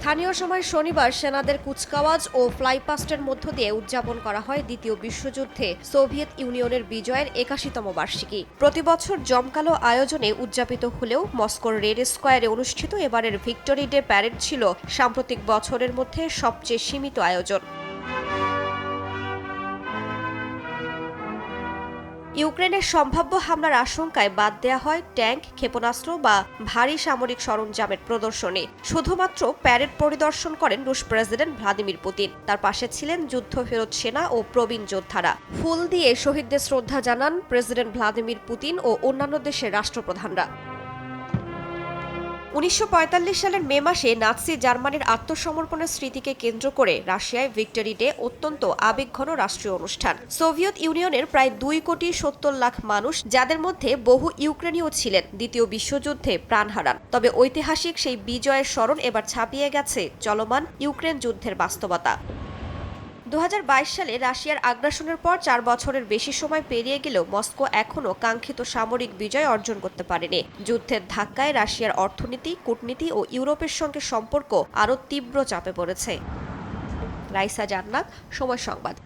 স্থানীয় সময় শনিবার সেনাদের কুচকাওয়াজ ও ফ্লাইপাস্টের মধ্য দিয়ে উদযাপন করা হয় দ্বিতীয় বিশ্বযুদ্ধে সোভিয়েত ইউনিয়নের বিজয়ের ৮১তম বার্ষিকী। প্রতিবছর জমকালো আয়োজনে উদযাপিত হলেও মস্কোর রেড স্কোয়ারে অনুষ্ঠিত এবারের ভিক্টরি ডে প্যারেড ছিল সাম্প্রতিক বছরের মধ্যে সবচেয়ে সীমিত আয়োজন। ইউক্রেনের সম্ভাব্য হামলার আশঙ্কায় বাদ দেয়া হয় ট্যাঙ্ক, ক্ষেপণাস্ত্র বা ভারী সামরিক সরঞ্জামের প্রদর্শনী। শুধুমাত্র প্যারেড পরিদর্শন করেন রুশ প্রেসিডেন্ট ভ্লাদিমির পুতিন। তার পাশে ছিলেন যুদ্ধফেরত সেনা ও প্রবীণ যোদ্ধারা। ফুল দিয়ে শহীদদের শ্রদ্ধা জানান প্রেসিডেন্ট ভ্লাদিমির পুতিন ও অন্যান্য দেশের রাষ্ট্রপ্রধানরা। ১৯৪৫ সালের মে মাসে নাৎসি জার্মানির আত্মসমর্পণের স্মৃতিকে কেন্দ্র করে রাশিয়ায় ভিক্টরি ডে অত্যন্ত আবেগঘন রাষ্ট্রীয় অনুষ্ঠান। সোভিয়েত ইউনিয়নের প্রায় ২,৭০,০০,০০০ মানুষ, যাদের মধ্যে বহু ইউক্রেনীয় ছিলেন, দ্বিতীয় বিশ্বযুদ্ধে প্রাণ হারান। তবে ঐতিহাসিক সেই বিজয়ের স্মরণ এবার ছাপিয়ে গেছে চলমান ইউক্রেন যুদ্ধের বাস্তবতা। ২০২২ সালে রাশিয়ার আগ্রাসনের পর ৪ বছরের বেশি সময় পেরিয়ে গেলেও মস্কো এখনও কাঙ্ক্ষিত সামরিক বিজয় অর্জন করতে পারেনি। যুদ্ধের ধাক্কায় রাশিয়ার অর্থনীতি, কূটনীতি ও ইউরোপের সঙ্গে সম্পর্ক আরও তীব্র চাপে পড়েছে। রাইসা জান্নাত, সময় সংবাদ।